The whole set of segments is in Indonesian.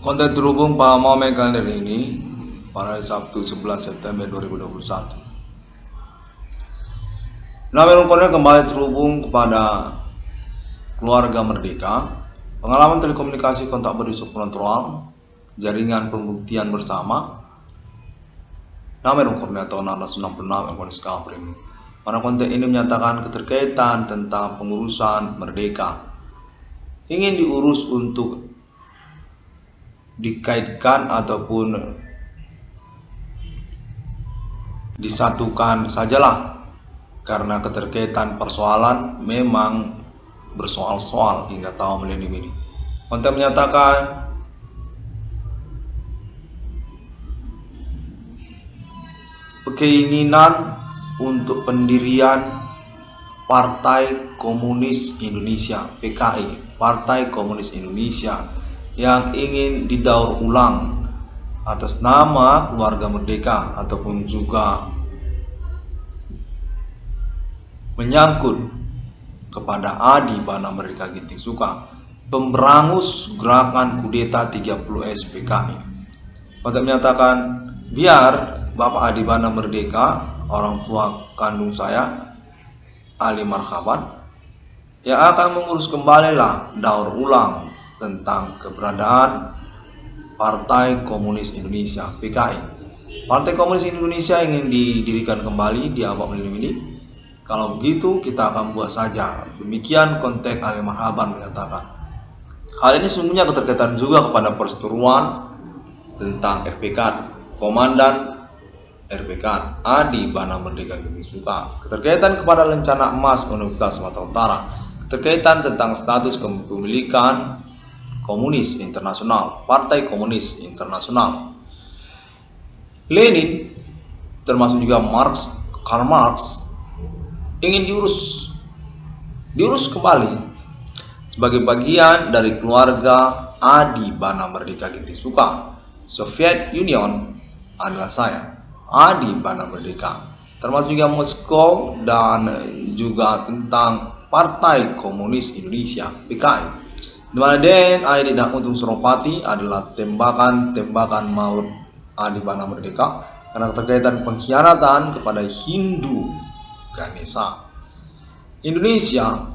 Konten terhubung pada momen kalender ini pada Sabtu 11 September 2021. Nama Kornel kembali terhubung kepada keluarga Merdeka, pengalaman telekomunikasi kontak berisu kontrol, jaringan pembuktian bersama. Nama Kornel tahun 1966 yang discovery. Pada konten ini menyatakan keterkaitan tentang pengurusan Merdeka ingin diurus untuk dikaitkan ataupun disatukan sajalah, karena keterkaitan persoalan memang bersoal-soal hingga tahun milenium ini. Konten menyatakan keinginan untuk pendirian Partai Komunis Indonesia (PKI), Partai Komunis Indonesia yang ingin didaur ulang atas nama keluarga Merdeka, ataupun juga menyangkut kepada Adi Bana Merdeka Ginting Suka, pemberangus gerakan kudeta 30S PKI. Untuk menyatakan biar Bapak Adi Bana Merdeka, orang tua kandung saya, Ali Marhaban, yang akan mengurus kembalilah daur ulang tentang keberadaan Partai Komunis Indonesia (PKI). Partai Komunis Indonesia ingin didirikan kembali di abad milenium ini. Kalau begitu kita akan buat saja. Demikian konteks Ali Marhaban menyatakan. Hal ini sungguhnya keterkaitan juga kepada perseteruan tentang RPK, Komandan RPK Adi Bana Merdeka Ginting Suka, keterkaitan kepada rencana emas Universitas Sumatera Utara, keterkaitan tentang status kepemilikan Komunis Internasional, Partai Komunis Internasional. Lenin termasuk juga Karl Marx ingin diurus kembali sebagai bagian dari keluarga Adi Bana Merdeka Ginting Suka. Soviet Union adalah saya, Adi Bana Merdeka, termasuk juga Moskow dan juga tentang Partai Komunis Indonesia (PKI), di mana DNA tidak untung Suropati adalah tembakan maut Adi Bana Merdeka karena keterkaitan pengkhianatan kepada Hindu Ganesha. Indonesia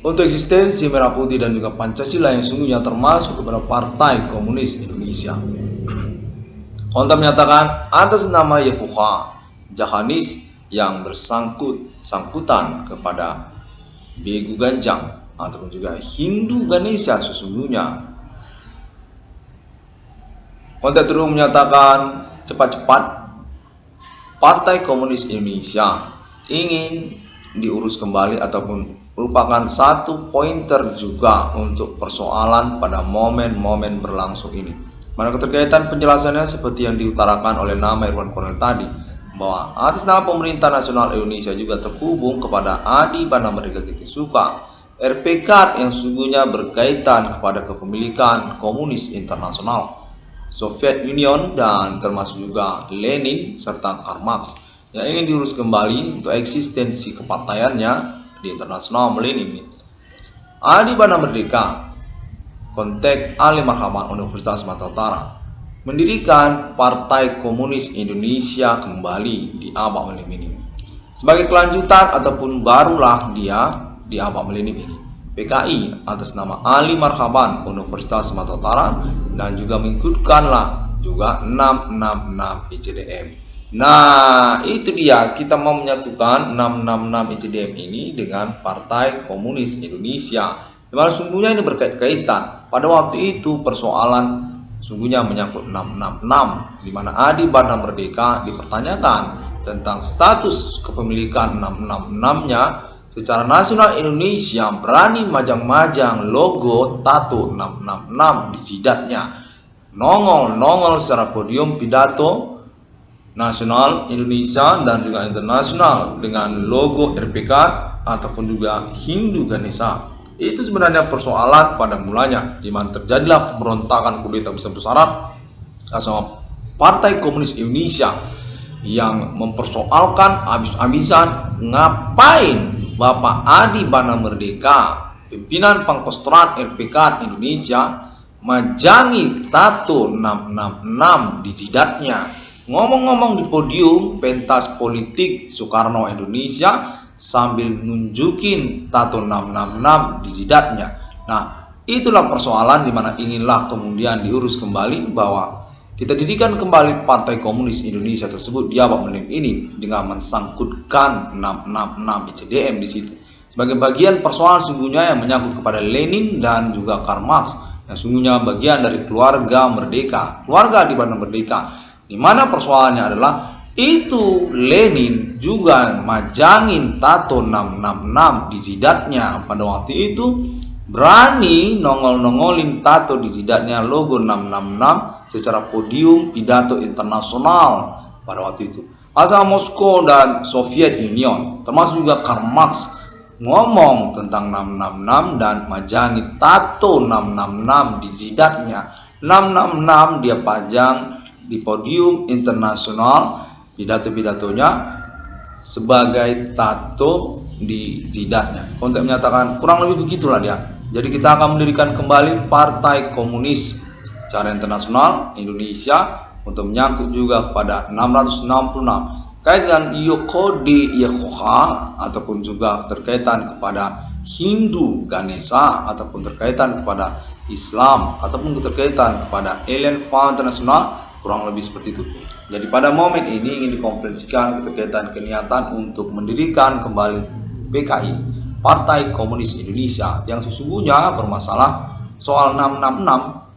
untuk eksistensi Merah Putih dan juga Pancasila yang sungguhnya termasuk kepada Partai Komunis Indonesia. Konten menyatakan atas nama Yehuha Jahanis yang bersangkutan kepada Begu Ganjang ataupun juga Hindu Ganesha sesungguhnya. Konten terus menyatakan cepat-cepat Partai Komunis Indonesia ingin diurus kembali ataupun merupakan satu pointer juga untuk persoalan pada momen-momen berlangsung ini. Mana keterkaitan penjelasannya seperti yang diutarakan oleh nama Irwan Kornel tadi, bahwa atas nama pemerintah nasional Indonesia juga terhubung kepada Adi Bana Merdeka Ginting Suka, RPK yang sesungguhnya berkaitan kepada kepemilikan Komunis Internasional, Soviet Union dan termasuk juga Lenin serta Karl Marx yang ingin diurus kembali untuk eksistensi kepartaiannya di internasional milenium ini. Adi Bana Merdeka, konteks Ali Marhaban Universitas Sumatera Utara, mendirikan Partai Komunis Indonesia kembali di abad milenium ini. Sebagai kelanjutan ataupun barulah dia di abad milenium ini, PKI atas nama Ali Marhaban Universitas Sumatera Utara dan juga mengikutkanlah juga 666 ICDM. Nah, itu dia, kita mau menyatukan 666 ICDM ini dengan Partai Komunis Indonesia, dimana sungguhnya ini berkait-kaitan. Pada waktu itu persoalan sungguhnya menyangkut 666, di mana Adi Bana Merdeka dipertanyakan tentang status kepemilikan 666-nya secara nasional. Indonesia berani majang-majang logo tato 666 di jidatnya, nongol secara podium pidato nasional Indonesia dan juga internasional dengan logo RPK ataupun juga Hindu Ganesha. Itu sebenarnya persoalan pada mulanya, di mana terjadilah pemberontakan kudeta besar-besaran sama Partai Komunis Indonesia yang mempersoalkan habis-habisan ngapain Bapak Adi Bana Merdeka, pimpinan Pangkostrat RPK Indonesia, majangi tato 666 di jidatnya. Ngomong-ngomong di podium pentas politik Soekarno Indonesia sambil nunjukin tato 666 di jidatnya. Nah, itulah persoalan di mana inginlah kemudian diurus kembali bahwa kita dirikan kembali Partai Komunis Indonesia tersebut di abad milenium ini dengan mensangkutkan 666 ICDM di situ. Sebagai bagian persoalan sungguhnya yang menyangkut kepada Lenin dan juga Karl Marx, yang sungguhnya bagian dari keluarga merdeka, keluarga di mana merdeka, di mana persoalannya adalah itu Lenin juga majangin tato 666 di jidatnya. Pada waktu itu berani nongol-nongolin tato di jidatnya logo 666 secara podium pidato internasional pada waktu itu. Asal Moskow dan Soviet Union, termasuk juga Karl Marx, ngomong tentang 666 dan majangi tato 666 di jidatnya. 666 dia pajang di podium internasional pidato-pidatonya sebagai tato di jidatnya. Konteks menyatakan kurang lebih begitulah dia. Jadi kita akan mendirikan kembali Partai Komunis secara internasional Indonesia untuk menyangkut juga kepada 666 kaitan Kode Yehoha ataupun juga keterkaitan kepada Hindu Ganesha ataupun terkaitan kepada Islam ataupun keterkaitan kepada Alien Fund Internasional, kurang lebih seperti itu. Jadi pada momen ini ingin dikonferensikan keterkaitan keniatan untuk mendirikan kembali PKI, Partai Komunis Indonesia, yang sesungguhnya bermasalah soal 666.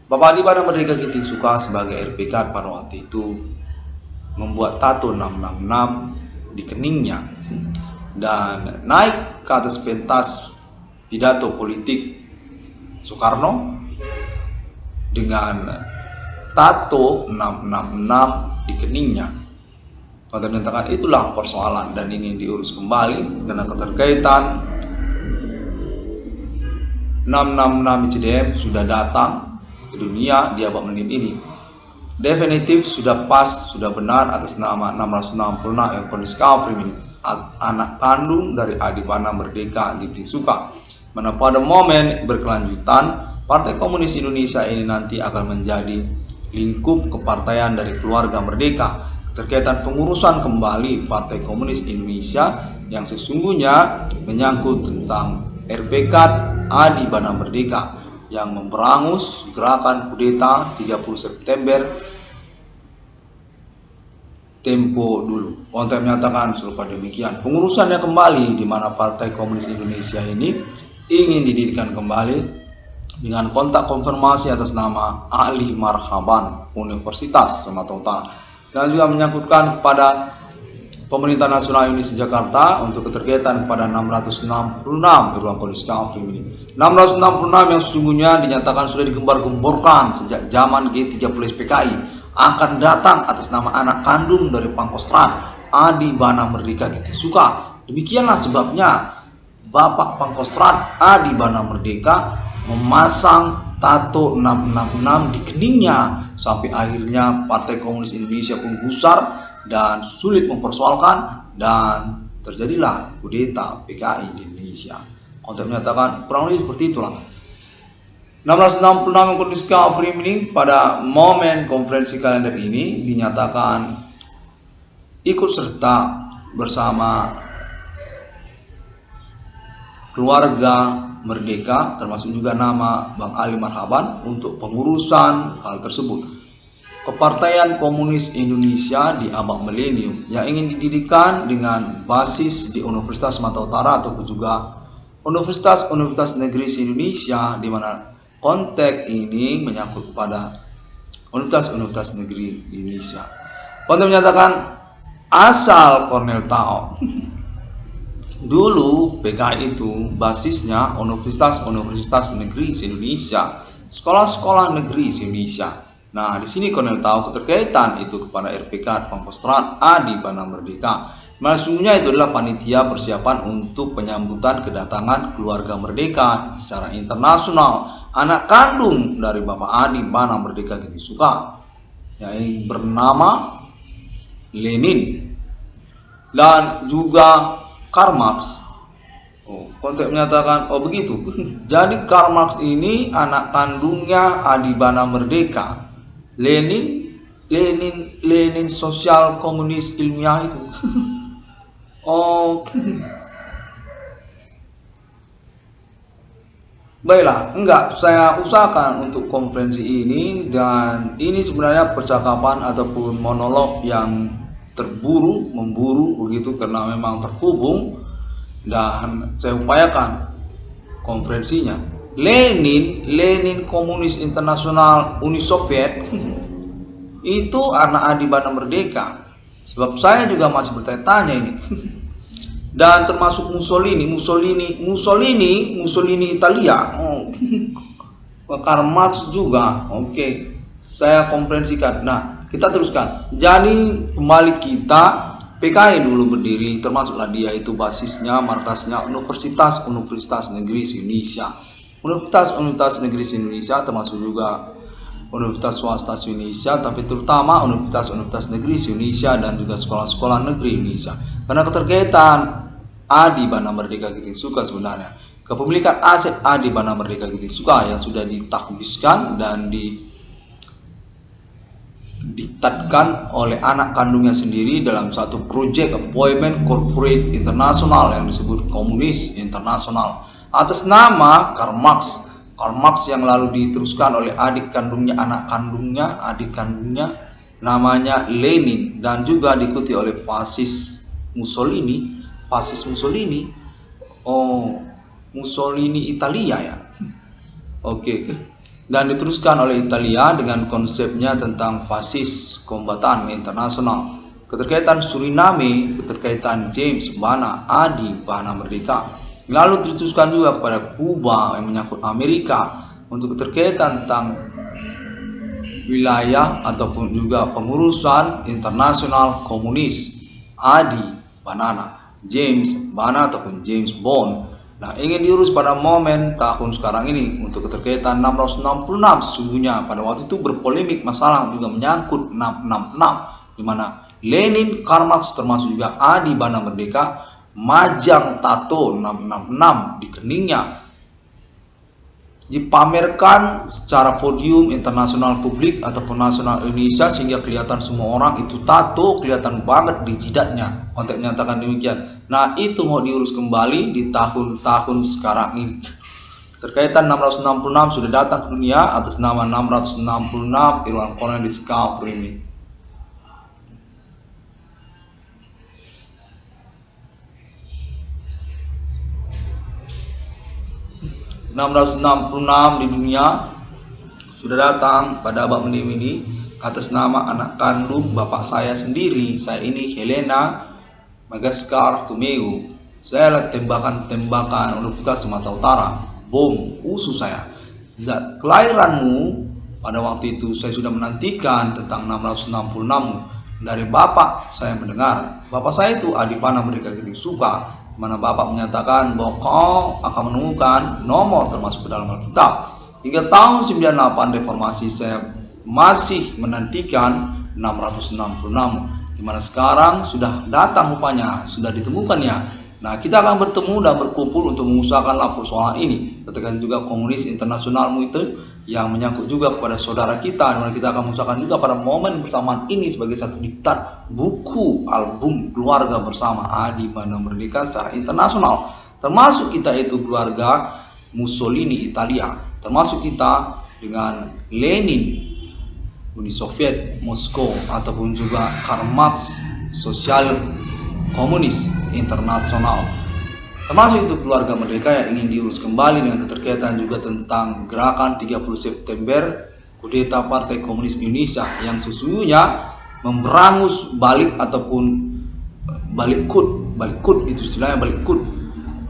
Bapak Adi Bana Merdeka Kiting Suka sebagai RPK pada waktu itu membuat tato 666 di keningnya dan naik ke atas pentas pidato politik Soekarno dengan tato 666 di keningnya. Kalau menyatakan itulah persoalan dan ingin diurus kembali karena keterkaitan 666 ICDM sudah datang ke dunia di abad milenium ini. Definitif sudah pas, sudah benar atas nama 666 yang Discovery ini, anak kandung dari Adi Bana Merdeka Kiting Suka. Mana pada momen berkelanjutan Partai Komunis Indonesia ini nanti akan menjadi lingkup kepartaian dari keluarga merdeka. Terkaitan pengurusan kembali Partai Komunis Indonesia yang sesungguhnya menyangkut tentang RPK Adi Bana Merdeka yang memberangus gerakan kudeta 30 September tempo dulu. Konteks menyatakan serupa demikian. Pengurusannya kembali di mana Partai Komunis Indonesia ini ingin didirikan kembali dengan kontak konfirmasi atas nama Ali Marhaban Universitas Sumatera Utara dan juga menyangkutkan kepada Pemerintah Nasional Indonesia Jakarta untuk keterkaitan kepada 666 di ruang kondisi ini. 666 yang sesungguhnya dinyatakan sudah digembar-gemborkan sejak zaman G30 PKI akan datang atas nama anak kandung dari Pangkostrat Adi Bana Merdeka Kiting Suka. Demikianlah sebabnya Bapak Pangkostrat Adi Bana Merdeka memasang tato 666 di keningnya sampai akhirnya Partai Komunis Indonesia pun gusar dan sulit mempersoalkan dan terjadilah kudeta PKI di Indonesia. Konteks menyatakan kurang lebih seperti itulah. 666 kondisi ini pada momen konferensi kalender ini dinyatakan ikut serta bersama keluarga merdeka termasuk juga nama Bang Ali Marhaban untuk pengurusan hal tersebut. Kepartaian Komunis Indonesia di abad milenium yang ingin didirikan dengan basis di Universitas Sumatera Utara ataupun juga Universitas Negeri Indonesia, di mana konteks ini menyangkut kepada Universitas Negeri Indonesia. Konteks menyatakan asal Cornel tahu dulu PKI itu basisnya Universitas Negeri Indonesia, sekolah-sekolah negeri Indonesia. Nah, di sini Cornel tahu keterkaitan itu kepada RPK Pangkostrat Adi Bana Merdeka. Maksudnya itu adalah panitia persiapan untuk penyambutan kedatangan keluarga merdeka secara internasional, anak kandung dari Bapak Adi Bana Merdeka Kiting Suka yang bernama Lenin dan juga Karl Marx Konteks menyatakan, begitu. Jadi Karl Marx ini anak kandungnya Adibana Merdeka, Lenin sosial komunis ilmiah itu. Baiklah, enggak, saya usahakan untuk konferensi ini, dan ini sebenarnya percakapan ataupun monolog yang memburu begitu, karena memang terhubung, dan saya upayakan konferensinya. Lenin komunis internasional Uni Soviet itu anak Adibana Merdeka. Sebab saya juga masih bertanya-tanya ini. Dan termasuk Mussolini Italia. Karl Marx juga. Oke, saya konferensikan. Nah, kita teruskan. Jadi kembali kita, PKI dulu berdiri, termasuklah dia itu basisnya, markasnya Universitas Negeri Indonesia. Universitas Negeri Indonesia termasuk juga Universitas Swasta Indonesia, tapi terutama Universitas Negeri Indonesia dan juga sekolah-sekolah negeri Indonesia. Karena keterkaitan Adibana Merdeka Kiting Suka sebenarnya, kepemilikan aset Adibana Merdeka Kiting Suka yang sudah ditahbiskan dan didiktatkan oleh anak kandungnya sendiri dalam satu proyek appointment corporate internasional yang disebut Komunis Internasional atas nama Karl Marx yang lalu diteruskan oleh adik kandungnya namanya Lenin, dan juga diikuti oleh fasis Mussolini Italia ya. Oke. Dan diteruskan oleh Italia dengan konsepnya tentang fasis kombatan internasional, keterkaitan Suriname, keterkaitan James Bana Adibana Merdeka. Lalu diteruskan juga kepada Kuba yang menyangkut Amerika untuk keterkaitan tentang wilayah ataupun juga pengurusan internasional komunis Adibana James Bana ataupun James Bond. Nah, ingin diurus pada momen tahun sekarang ini untuk keterkaitan 666. Sesungguhnya pada waktu itu berpolemik masalah juga menyangkut 666, di mana Lenin, Karl Marx termasuk juga Adibana Merdeka majang tato 666 di keningnya, dipamerkan secara podium internasional publik ataupun nasional Indonesia, sehingga kelihatan semua orang itu tato, kelihatan banget di jidatnya. Konteks menyatakan demikian. Nah, itu mau diurus kembali di tahun-tahun sekarang ini. Terkaitan 666 sudah datang ke dunia atas nama 666 Irwan Cornel Discovery ini. 666 di dunia sudah datang pada abad mendim ini atas nama anak kandung bapak saya sendiri. Saya ini Helena Magaskar Tumeu. Saya lihat tembakan Universitas Sumatera Utara, bom usus saya. Sejak kelahiranmu pada waktu itu saya sudah menantikan tentang 666 dari bapak. Saya mendengar bapak saya itu Adibana Merdeka Kiting Suka, mana bapak menyatakan bahwa kau akan menemukan nomor termasuk ke dalam Alkitab. Hingga tahun 98 reformasi saya masih menantikan 666, dimana sekarang sudah datang rupanya, sudah ditemukannya. Nah, kita akan bertemu dan berkumpul untuk mengusahakan persoalan ini. Katakan juga komunis internasionalmu itu yang menyangkut juga kepada saudara kita, dimana kita akan mengusahakan juga pada momen bersamaan ini sebagai satu diktat buku album keluarga bersama Adibana Merdeka secara internasional, termasuk kita itu keluarga Mussolini Italia, termasuk kita dengan Lenin Uni Soviet Moskow, ataupun juga Karl Marx sosial komunis internasional, termasuk itu keluarga merdeka yang ingin diurus kembali dengan keterkaitan juga tentang gerakan 30 September kudeta Partai Komunis Indonesia yang sesungguhnya memberangus balik ataupun balikut itu istilahnya, balikut,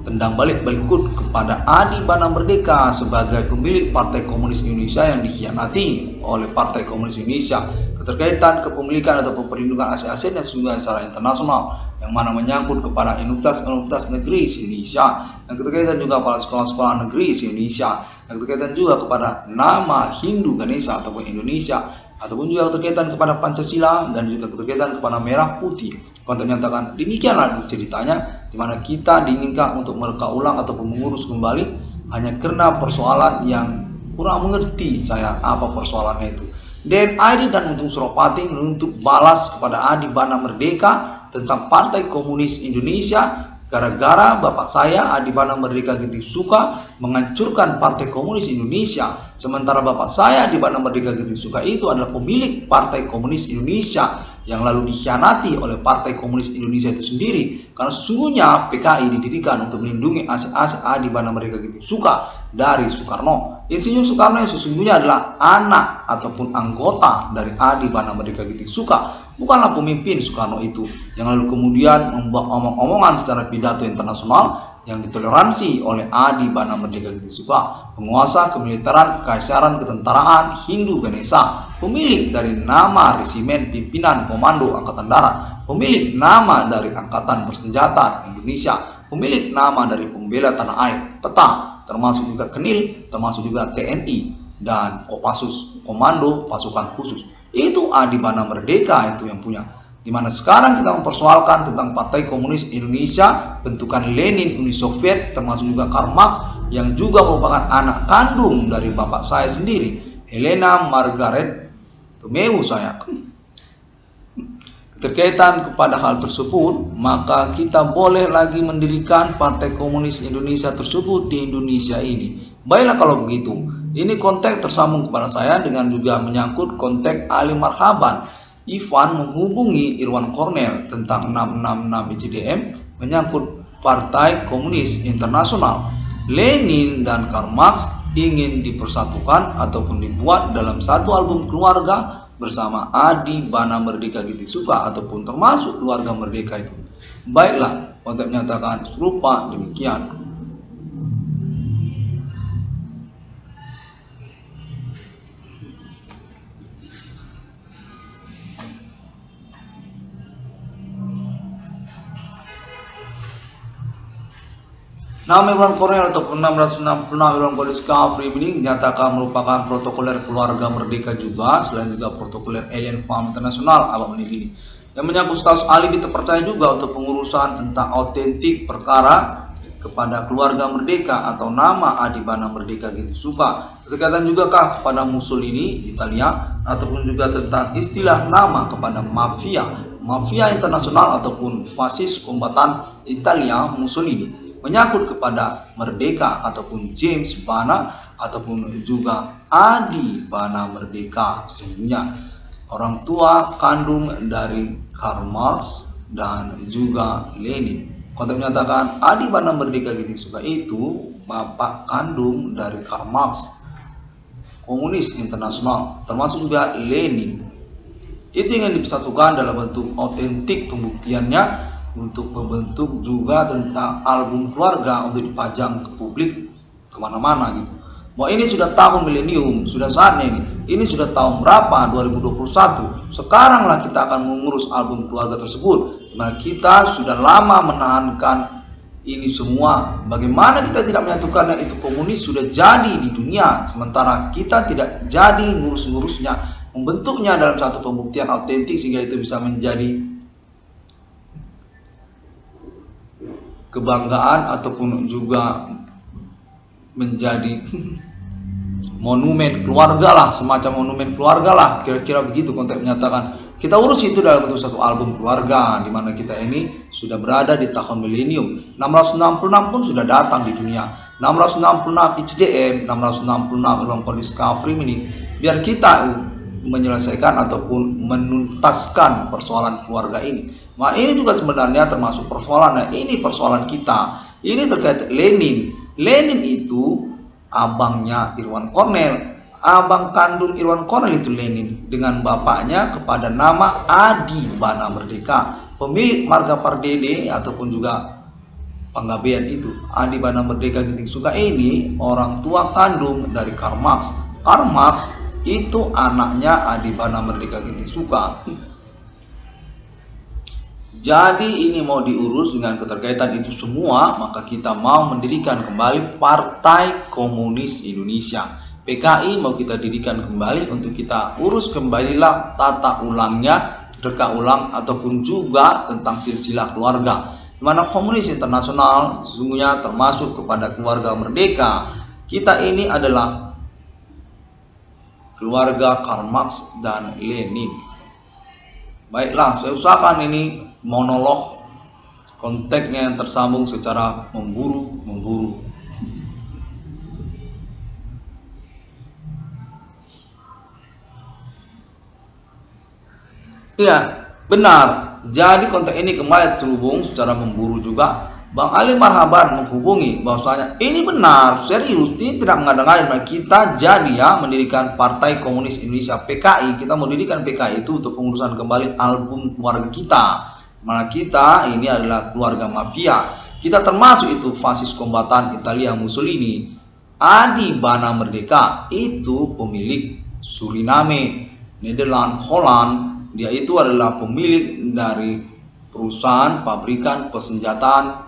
tendang balik balikut kepada Adibana Merdeka sebagai pemilik Partai Komunis Indonesia yang dikhianati oleh Partai Komunis Indonesia, keterkaitan kepemilikan ataupun perlindungan aset-asetnya sesungguhnya secara internasional yang mana menyangkut kepada Universitas Negeri Indonesia, yang keterkaitan juga pada sekolah-sekolah negeri Indonesia, yang keterkaitan juga kepada nama Hindu Ganesha ataupun Indonesia, ataupun juga keterkaitan kepada Pancasila dan juga keterkaitan kepada merah putih. Konteks menyatakan demikianlah ceritanya. di mana kita diinginkan untuk mereka ulang ataupun mengurus kembali hanya karena persoalan yang kurang mengerti saya apa persoalannya itu. DMID dan Untung Suropati menuntut balas kepada Adi Bana Merdeka tentang Partai Komunis Indonesia gara-gara bapak saya Adi Bana Merdeka Ginting Suka menghancurkan Partai Komunis Indonesia, sementara bapak saya Adi Bana Merdeka Ginting Suka itu adalah pemilik Partai Komunis Indonesia yang lalu dikhianati oleh Partai Komunis Indonesia itu sendiri, karena sesungguhnya PKI didirikan untuk melindungi aset-aset Adi Bana Merdeka Ginting Suka dari Soekarno. Insinyur Soekarno yang sesungguhnya adalah anak ataupun anggota dari Adi Bana Merdeka Ginting Suka, bukanlah pemimpin Soekarno itu yang lalu kemudian membuat omong-omongan secara pidato internasional yang ditoleransi oleh Adi Bana Merdeka Ginting Suka, penguasa kemiliteran, kekaisaran, ketentaraan Hindu Ganesha, pemilik dari nama Resimen Pimpinan Komando Angkatan Darat, pemilik nama dari Angkatan Bersenjata Indonesia, pemilik nama dari Pembela Tanah Air, PETA, termasuk juga KENIL, termasuk juga TNI dan Kopassus, Komando Pasukan Khusus. Itu Adi Bana Merdeka itu yang punya. Dimana sekarang kita mempersoalkan tentang Partai Komunis Indonesia, bentukan Lenin Uni Soviet, termasuk juga Karl Marx yang juga merupakan anak kandung dari bapak saya sendiri, Helena Margaret Tomeu saya. Terkaitan kepada hal tersebut, maka kita boleh lagi mendirikan Partai Komunis Indonesia tersebut di Indonesia ini. Baiklah kalau begitu, ini konteks tersambung kepada saya dengan juga menyangkut konteks Ali Marhaban. Ivan menghubungi Irwan Cornell tentang 666 ICDM menyangkut Partai Komunis Internasional. Lenin dan Karl Marx ingin dipersatukan ataupun dibuat dalam satu album keluarga bersama Adi Bana Merdeka Ginting Suka ataupun termasuk keluarga merdeka itu. Baiklah, konteks menyatakan serupa demikian. Nama Irwan Cornell ataupun 666 Irwan Cornell Discovery ini dinyatakan merupakan protokoler keluarga merdeka juga, selain juga protokoler Alien Farm Internasional abad ini yang menyangkut status alibi terpercaya juga untuk pengurusan tentang autentik perkara kepada keluarga merdeka atau nama Adi Bana Merdeka Ginting Suka. Berkaitan juga kah kepada Mussolini Italia ataupun juga tentang istilah nama kepada mafia internasional ataupun fasis kombatan Italia Mussolini, menyangkut kepada Merdeka ataupun James Bana ataupun juga Adi Bana Merdeka, sesungguhnya orang tua kandung dari Karl Marx dan juga Lenin. Konteks menyatakan Adi Bana Merdeka Ginting Suka itu bapak kandung dari Karl Marx, Komunis Internasional, termasuk juga Lenin. Itu yang dipersatukan dalam bentuk autentik pembuktiannya untuk membentuk juga tentang album keluarga untuk dipajang ke publik kemana-mana gitu. Bahwa ini sudah tahun milenium, sudah saatnya ini sudah tahun berapa, 2021. Sekaranglah kita akan mengurus album keluarga tersebut. Nah, kita sudah lama menahankan ini semua. Bagaimana kita tidak menyatukannya? Itu komunis sudah jadi di dunia, sementara kita tidak jadi ngurus-ngurusnya, membentuknya dalam satu pembuktian autentik sehingga itu bisa menjadi kebanggaan ataupun juga menjadi monumen keluarga lah, semacam monumen keluarga lah, kira-kira begitu konteks menyatakan. Kita urus itu dalam bentuk satu album keluarga, di mana kita ini sudah berada di tahun milenium. 666 pun sudah datang di dunia. 666 ICDM, 666 Irwan Cornell Discovery ini, biar kita menyelesaikan ataupun menuntaskan persoalan keluarga ini. Nah, ini juga sebenarnya termasuk persoalan. Nah, ini persoalan kita. Ini terkait Lenin. Lenin itu abangnya Irwan Cornell. Abang kandung Irwan Cornell itu Lenin dengan bapaknya kepada nama Adi Bana Merdeka, pemilik marga Pardede ataupun juga Panggabean itu. Adi Bana Merdeka Ginting Suka ini orang tua kandung dari Karl Marx. Karl Marx itu anaknya Adi Bana Merdeka Ginting Suka. Jadi ini mau diurus dengan keterkaitan itu semua, maka kita mau mendirikan kembali Partai Komunis Indonesia. PKI mau kita dirikan kembali untuk kita urus kembalilah tata ulangnya, reka ulang ataupun juga tentang silsilah keluarga. di mana komunis internasional sesungguhnya termasuk kepada keluarga merdeka. Kita ini adalah keluarga Karl Marx dan Lenin. Baiklah, saya usahakan ini monolog konteksnya yang tersambung secara memburu. Iya, benar. Jadi konteks ini kembali terhubung secara memburu juga. Bang Ali Marhaban menghubungi bahwasanya ini benar, serius, ini tidak mengada-ngada. Kita jadi mendirikan Partai Komunis Indonesia PKI. Kita mendirikan PKI itu untuk pengurusan kembali album keluarga kita. Mana kita ini adalah keluarga mafia. Kita termasuk itu fasis kombatan Italia Mussolini. Adi Bana Merdeka itu pemilik Suriname, Nederland, Holland. Dia itu adalah pemilik dari perusahaan pabrikan persenjataan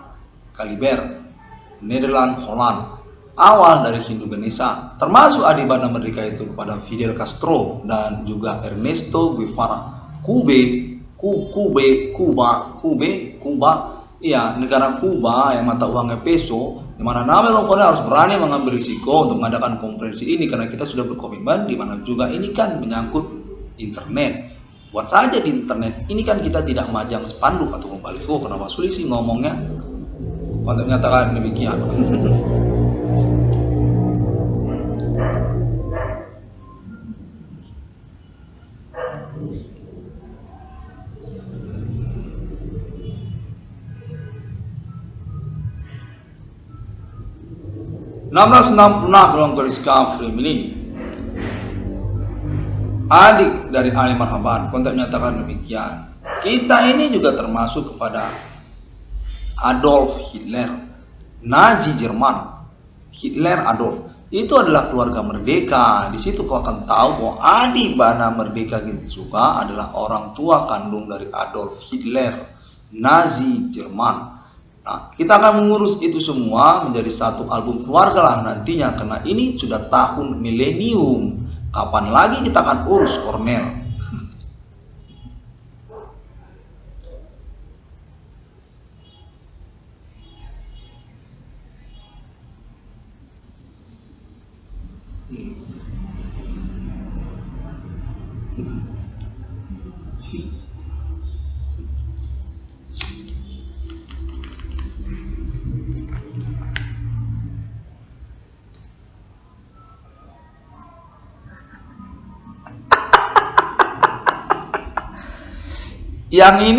Kaliber, Nederland, Holland, awal dari Hindu Ganesha, termasuk Adi Bana Merdeka itu kepada Fidel Castro dan juga Ernesto Guevara, Kuba, iya, negara Kuba yang mata uangnya peso, di mana nama lokalnya harus berani mengambil risiko untuk mengadakan konferensi ini karena kita sudah berkomitmen, di mana juga ini kan menyangkut internet. Buat saja di internet ini kan kita tidak majang spanduk atau baliho. Kenapa sulit sih ngomongnya? Untuk menyatakan demikian. dalam Kaliska Fremini, adik dari Ali Marhaban, kontak menyatakan demikian. Kita ini juga termasuk kepada Adolf Hitler, Nazi Jerman. Hitler Adolf itu adalah keluarga merdeka. Di situ kau akan tahu bahwa Adi Bana Merdeka Ginti-Suka adalah orang tua kandung dari Adolf Hitler, Nazi Jerman. Nah, kita akan mengurus itu semua menjadi satu album keluarga lah nantinya, karena ini sudah tahun milenium. Kapan lagi kita akan urus Cornell?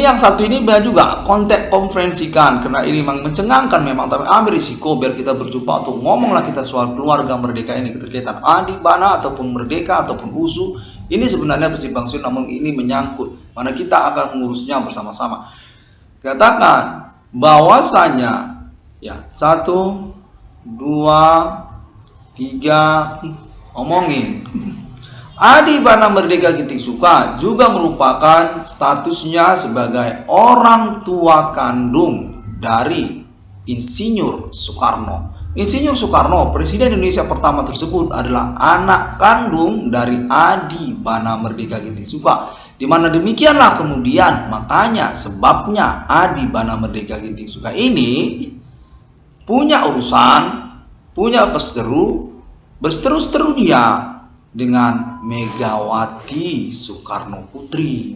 Yang satu ini benar juga konteks konferensikan, karena ini memang mencengangkan memang, tapi ambil risiko biar kita berjumpa untuk ngomonglah kita soal keluarga merdeka ini, keterkaitan Adi Bana ataupun Merdeka ataupun USU. Ini sebenarnya besimbang siur, namun ini menyangkut mana kita akan mengurusnya bersama-sama. Katakan bahwasanya ya 1, 2, 3 omongin. Adi Bana Merdeka Ginti-Suka juga merupakan statusnya sebagai orang tua kandung dari Insinyur Soekarno. Insinyur Soekarno, Presiden Indonesia pertama tersebut, adalah anak kandung dari Adi Bana Merdeka Ginti-Suka. Di mana demikianlah kemudian makanya sebabnya Adi Bana Merdeka Ginti-Suka ini punya urusan, punya berseteru dia dengan Megawati Soekarno Putri.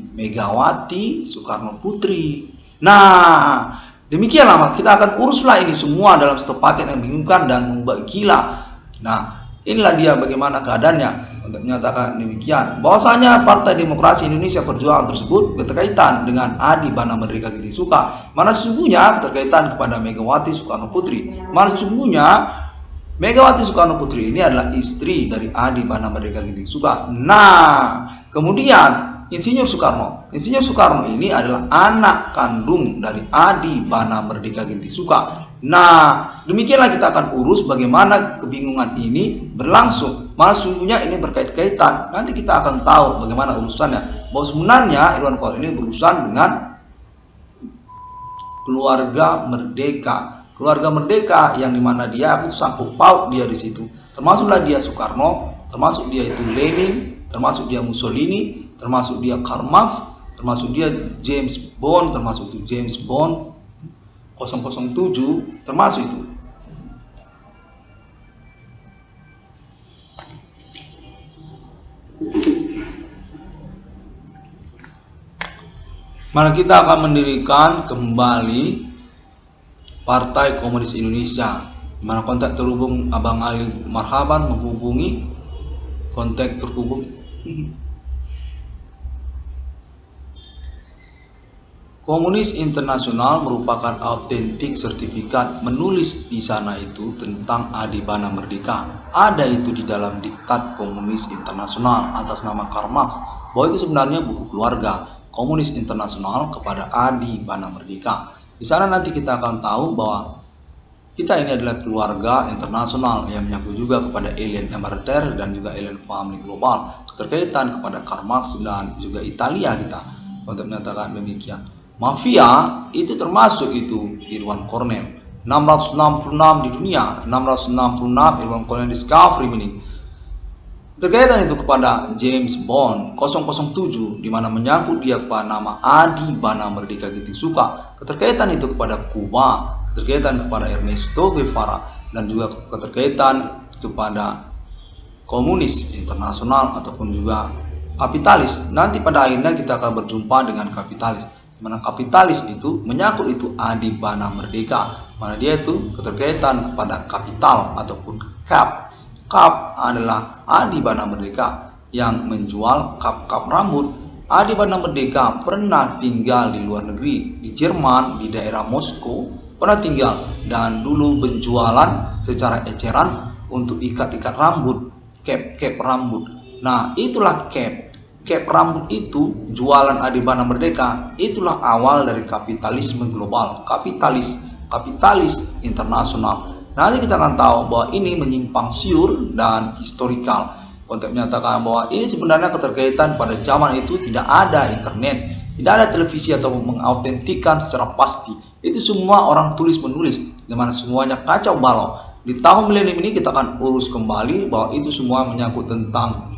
Nah, demikianlah kita akan uruslah ini semua dalam satu paket yang membingungkan dan membuat gila. Nah, inilah dia bagaimana keadaannya. Untuk menyatakan demikian, bahwasanya Partai Demokrasi Indonesia Perjuangan tersebut berkaitan dengan Adi Bana Merdeka Ginti-Suka. Mana sesungguhnya keterkaitan kepada Megawati Soekarno Putri. Mana sesungguhnya Megawati Soekarno Putri ini adalah istri dari Adi Bana Merdeka Ginti-Suka. Nah, kemudian Insinyur Soekarno ini adalah anak kandung dari Adi Bana Merdeka Ginti-Suka. Nah, demikianlah kita akan urus bagaimana kebingungan ini berlangsung. Malah sungguhnya ini berkait-kaitan. Nanti kita akan tahu bagaimana urusannya. Bahwa sebenarnya Irwan Kol ini berurusan dengan keluarga merdeka. Keluarga merdeka yang dimana dia itu sangkut paut dia di situ. Termasuklah dia Soekarno, termasuk dia itu Lenin, termasuk dia Mussolini, termasuk dia Karl Marx, termasuk dia James Bond, 007 termasuk itu. Mana kita akan mendirikan kembali Partai Komunis Indonesia. Mana kontak terhubung Abang Ali Marhaban menghubungi kontak terhubung. Komunis Internasional merupakan autentik sertifikat menulis di sana itu tentang Adibana Merdeka. Ada itu di dalam diktat Komunis Internasional atas nama Karl Marx bahwa itu sebenarnya buku keluarga Komunis Internasional kepada Adibana Merdeka. Di sana nanti kita akan tahu bahwa kita ini adalah keluarga internasional yang menyangkut juga kepada alien emeriter dan juga alien family global, keterkaitan kepada Karl Marx dan juga Italia kita untuk menyatakan demikian. Mafia itu termasuk itu Irwan Cornell 666 di dunia, 666 Irwan Cornell discovery meaning. Terkaitan itu kepada James Bond 007 di mana menyangkut dia pada nama Adibana Merdeka gitu suka. Keterkaitan itu kepada Kuba, keterkaitan kepada Ernesto Guevara dan juga keterkaitan kepada Komunis Internasional ataupun juga kapitalis. Nanti pada akhirnya kita akan berjumpa dengan kapitalis. Di mana kapitalis itu menyangkut itu Adibana Merdeka, mana dia itu keterkaitan kepada kapital ataupun cap. Cap adalah Adibana Merdeka yang menjual kap-kap rambut. Adibana Merdeka pernah tinggal di luar negeri, di Jerman, di daerah Moskow, pernah tinggal dan dulu penjualan secara eceran untuk ikat-ikat rambut, cap rambut. Nah, itulah cap rambut itu jualan Adibana Merdeka. Itulah awal dari kapitalisme global, kapitalis internasional. Nanti kita akan tahu bahwa ini menyimpang siur dan historikal untuk menyatakan bahwa ini sebenarnya keterkaitan pada zaman itu tidak ada internet, tidak ada televisi atau mengautentikan secara pasti. Itu semua orang tulis menulis, di mana semuanya kacau balau. Di tahun milenium ini kita akan urus kembali bahwa itu semua menyangkut tentang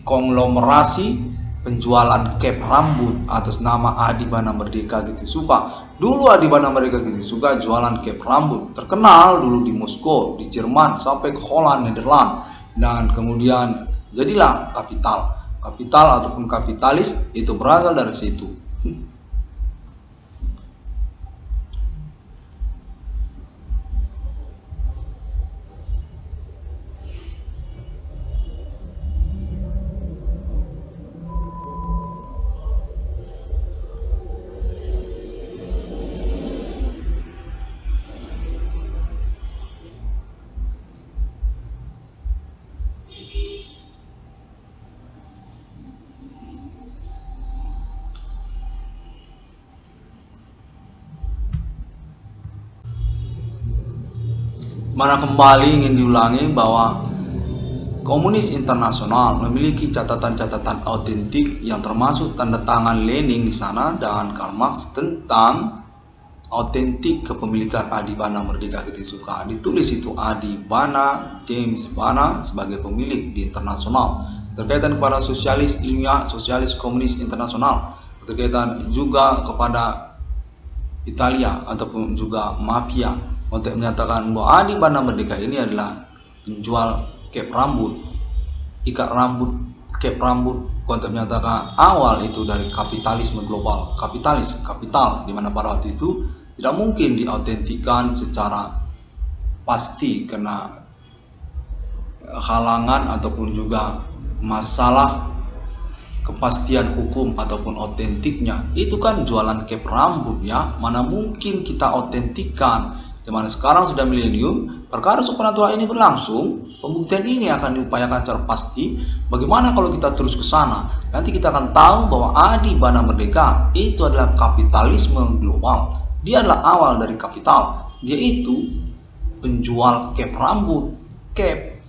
konglomerasi penjualan cap rambut atas nama Adibana Merdeka gitu suka. Dulu Adibana Merdeka gitu suka jualan cap rambut, terkenal dulu di Moskow, di Jerman sampai ke Holland, Nederland, dan kemudian jadilah kapital ataupun kapitalis itu berasal dari situ. Mana kembali ingin diulangi bahwa Komunis Internasional memiliki catatan-catatan autentik yang termasuk tanda tangan Lenin di sana dan Karl Marx tentang autentik kepemilikan Adibana Merdeka Getisuka. Ditulis itu Adibana James Bana sebagai pemilik di internasional. Terkaitan kepada sosialis ilmiah, sosialis komunis internasional. Terkaitan juga kepada Italia ataupun juga mafia untuk menyatakan bahwa Adibana Merdeka ini adalah penjual cap rambut, ikat rambut, cap rambut. Untuk menyatakan awal itu dari kapitalisme global, kapital, di mana pada waktu itu tidak mungkin diautentikan secara pasti karena halangan ataupun juga masalah kepastian hukum ataupun autentiknya. Itu kan jualan cap rambut ya, mana mungkin kita autentikan. Dimana sekarang sudah milenium, perkara supernatural ini berlangsung, pembuktian ini akan diupayakan secara pasti. Bagaimana kalau kita terus ke sana? Nanti kita akan tahu bahwa Adibana Merdeka itu adalah kapitalisme global. Dia adalah awal dari kapital. Dia itu penjual cap rambut, cap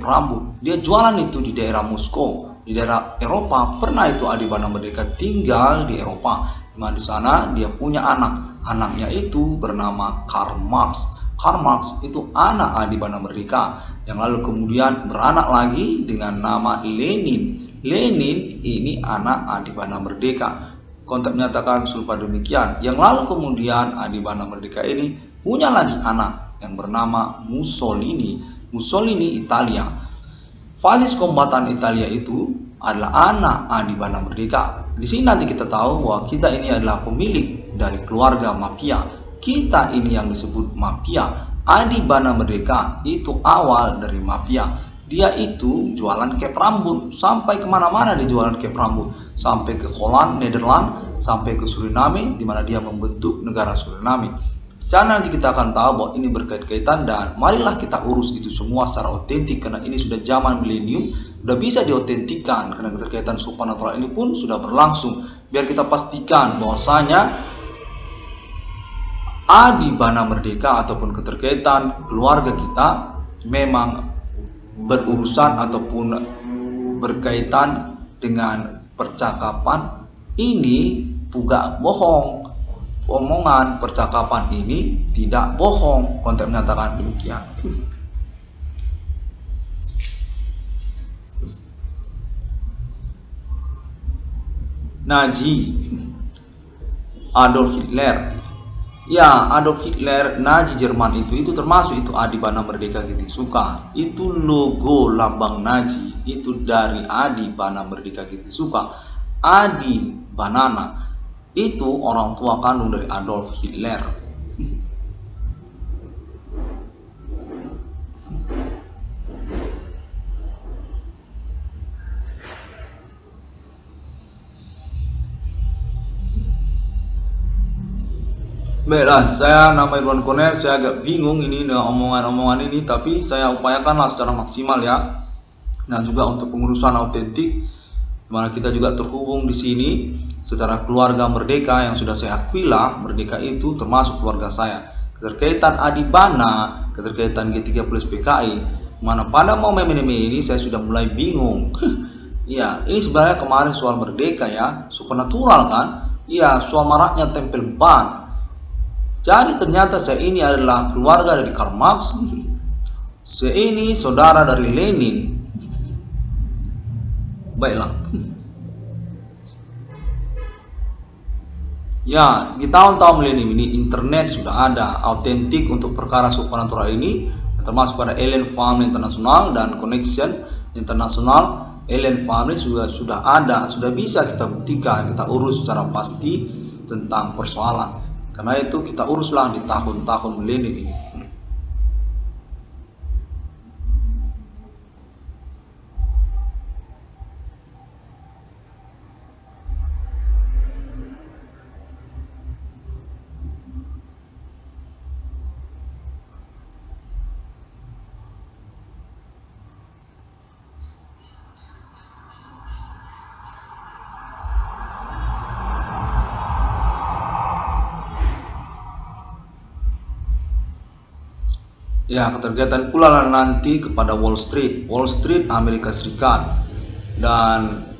rambut. Dia jualan itu di daerah Moskow, di daerah Eropa. Pernah itu Adibana Merdeka tinggal di Eropa. Di sana dia punya anak. Anaknya itu bernama Karl Marx. Karl Marx itu anak Adibana Merdeka yang lalu kemudian beranak lagi dengan nama Lenin. Lenin ini anak Adibana Merdeka. Konteks menyatakan serupa demikian. Yang lalu kemudian Adibana Merdeka ini punya lagi anak yang bernama Mussolini. Mussolini Italia. Fasis kombatan Italia itu adalah anak Adibana Merdeka. Di sini nanti kita tahu bahwa kita ini adalah pemilik dari keluarga mafia. Kita ini yang disebut mafia. Adibana Merdeka itu awal dari mafia. Dia itu jualan cap rambut, sampai kemana-mana dia jualan cap rambut, sampai ke Holland, Nederland, sampai ke Suriname, di mana dia membentuk negara Suriname. Karena nanti kita akan tahu bahwa ini berkait-kaitan, dan marilah kita urus itu semua secara otentik, karena ini sudah zaman milenium, sudah bisa diotentikan, karena keterkaitan supernatural ini pun sudah berlangsung. Biar kita pastikan bahwasanya Adibana Merdeka ataupun keterkaitan keluarga kita memang berurusan ataupun berkaitan dengan percakapan ini bukan bohong. Omongan percakapan ini tidak bohong. Konteks menyatakan demikian. Nazi Adolf Hitler. Ya, Adolf Hitler, Nazi Jerman itu termasuk itu Adibana Merdeka Giting Suka. Itu logo lambang Nazi itu dari Adibana Merdeka Giting Suka. Adi Banana itu orang tua kandung dari Adolf Hitler. Baiklah, saya nama Irwan Cornel. Saya agak bingung ini dengan omongan-omongan ini, tapi saya upayakanlah secara maksimal ya. Dan juga untuk pengurusan autentik, dimana kita juga terhubung di sini secara keluarga merdeka yang sudah saya akui lah, merdeka itu termasuk keluarga saya. Keterkaitan Adibana, keterkaitan G30 PKI, mana pada momen ini saya sudah mulai bingung. Iya, ini sebenarnya kemarin soal merdeka ya, supernatural kan? Iya, soal maraknya tempel ban. Jadi ternyata saya ini adalah keluarga dari Karl Marx. Saya ini saudara dari Lenin. Baiklah. Ya, di tahun-tahun milenium ini internet sudah ada autentik untuk perkara supernatural ini, termasuk pada Alien Family International dan Connection International. Alien Family sudah ada, sudah bisa kita buktikan, kita urus secara pasti tentang persoalan. Karena itu kita uruslah di tahun-tahun milenium ini. Ya, keterkaitan pula nanti kepada Wall Street Amerika Serikat, dan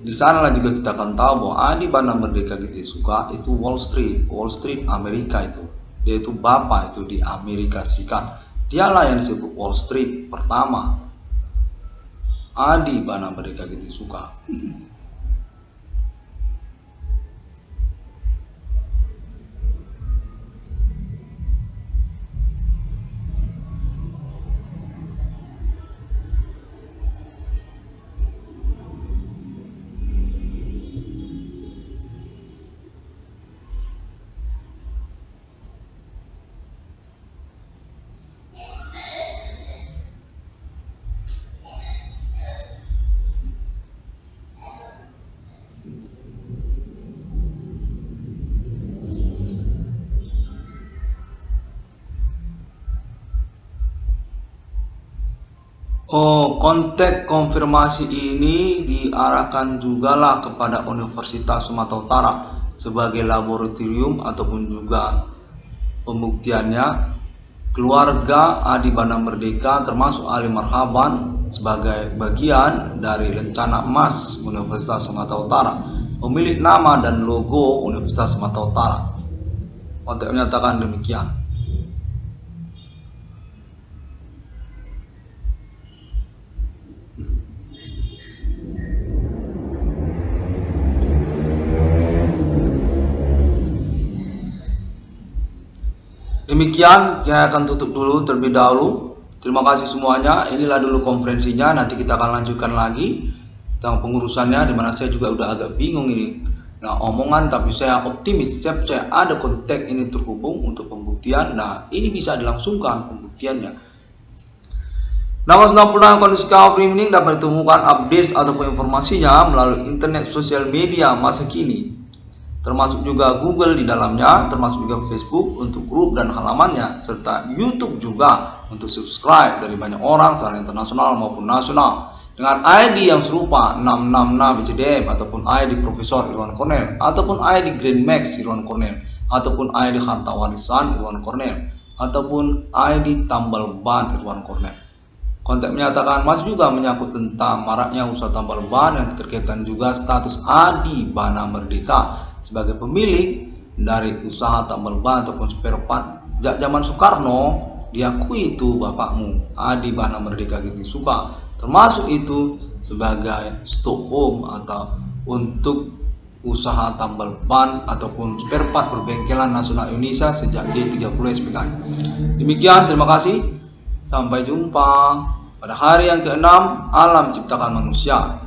di sanalah juga kita akan tahu bahwa Adibana Merdeka Giting Suka itu Wall Street Amerika itu, dia itu bapak itu di Amerika Serikat, dialah yang disebut Wall Street pertama, Adibana Merdeka Giting Suka. Konteks konfirmasi ini diarahkan jugalah kepada Universitas Sumatera Utara sebagai laboratorium ataupun juga pembuktiannya. Keluarga Adibana Merdeka termasuk Ali Marhaban sebagai bagian dari Lencana Emas Universitas Sumatera Utara, pemilik nama dan logo Universitas Sumatera Utara. Konteks menyatakan demikian. Demikian, saya akan tutup dulu terlebih dahulu. Terima kasih semuanya. Inilah dulu konferensinya. Nanti kita akan lanjutkan lagi tentang pengurusannya, dimana saya juga udah agak bingung ini. Nah, omongan, tapi saya optimis. Saya ada kontak ini terhubung untuk pembuktian. Nah, ini bisa dilangsungkan pembuktiannya. Nama 96 kondisi cover ini dapat ditemukan updates ataupun informasinya melalui internet sosial media masa kini, termasuk juga Google di dalamnya, termasuk juga Facebook untuk grup dan halamannya, serta YouTube juga untuk subscribe dari banyak orang secara internasional maupun nasional dengan ID yang serupa 666 BCDM ataupun ID Profesor Irwan Cornel ataupun ID Grand Max Irwan Cornel ataupun ID Harta Warisan Irwan Cornel ataupun ID Tambal Ban Irwan Cornel. Kontak menyatakan masih juga menyangkut tentang maraknya usaha tambal ban yang terkaitan juga status Adi Bana Merdeka sebagai pemilik dari usaha tambal ban ataupun spare part. Sejak zaman Soekarno diakui itu bapakmu Adi Bana Merdeka gitu suka, termasuk itu sebagai Stockholm atau untuk usaha tambal ban ataupun spare part perbengkelan nasional Indonesia sejak G30 SPKI. Demikian, terima kasih. Sampai jumpa pada hari yang ke-6 alam ciptakan manusia.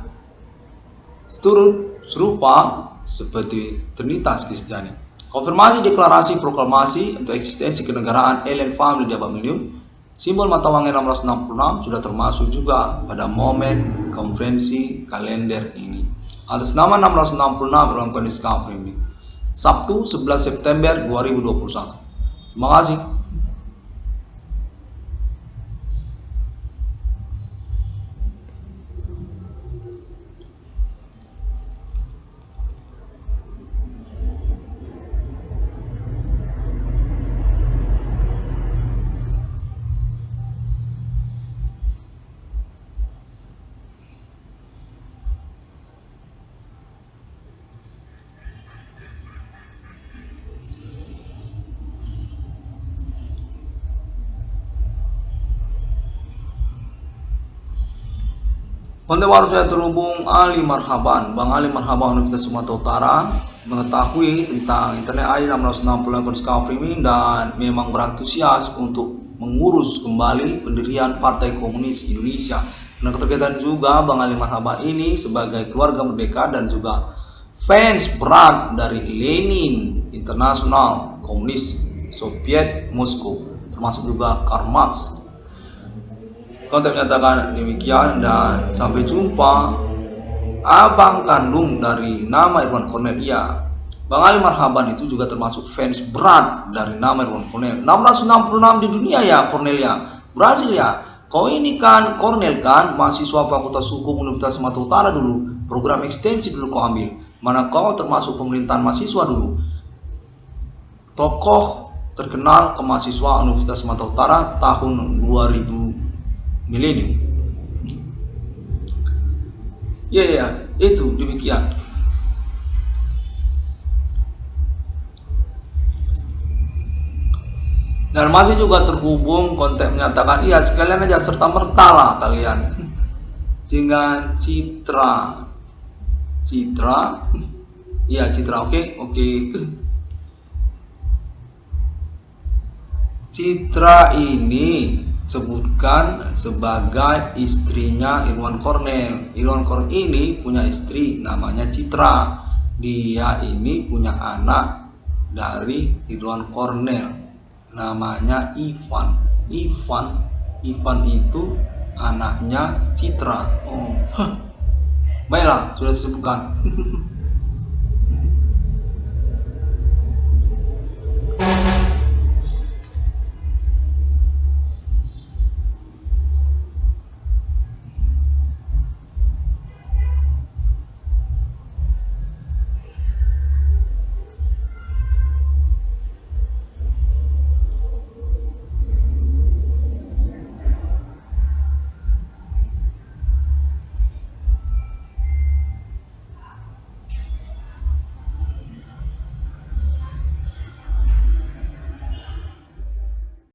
Turut serupa seperti Trinitas Kristiani. Konfirmasi deklarasi proklamasi untuk eksistensi kenegaraan Alien Family di abad milenium. Simbol mata wangi 666 sudah termasuk juga pada momen konferensi kalender ini. Atas nama 666 dalam kondisi cover ini. Sabtu 11 September 2021. Terima kasih. Konten baru saya terhubung Ali Marhaban, Bang Ali Marhaban Universitas Sumatera Utara, mengetahui tentang internet ID 660 streaming dan memang berantusias untuk mengurus kembali pendirian Partai Komunis Indonesia. Nah, keterkaitan juga Bang Ali Marhaban ini sebagai keluarga merdeka dan juga fans berat dari Lenin, Internasional Komunis Soviet Moskow, termasuk juga Karl Marx. Kontak menyatakan demikian dan sampai jumpa. Abang kandung dari nama Irwan Cornel, ya, Bang Ali Marhaban itu juga termasuk fans berat dari nama Irwan Cornel. 666 di dunia ya Cornel ya, Brazil ya. Kau ini kan Cornel kan mahasiswa Fakultas Hukum Universitas Sumatera Utara dulu, program ekstensi dulu kau ambil. Mana kau termasuk pemerintahan mahasiswa dulu, tokoh terkenal kemahasiswa Universitas Sumatera Utara tahun 2000 milenium. Ya, itu demikian. Dan masih juga terhubung konten menyatakan iya sekalian aja serta merta lah kalian. Sehingga Citra, iya Citra, oke. Citra ini sebutkan sebagai istrinya Irwan Cornel. Irwan Cornel ini punya istri namanya Citra. Dia ini punya anak dari Irwan Cornel namanya Ivan. Ivan itu anaknya Citra. Baiklah, sudah disebutkan.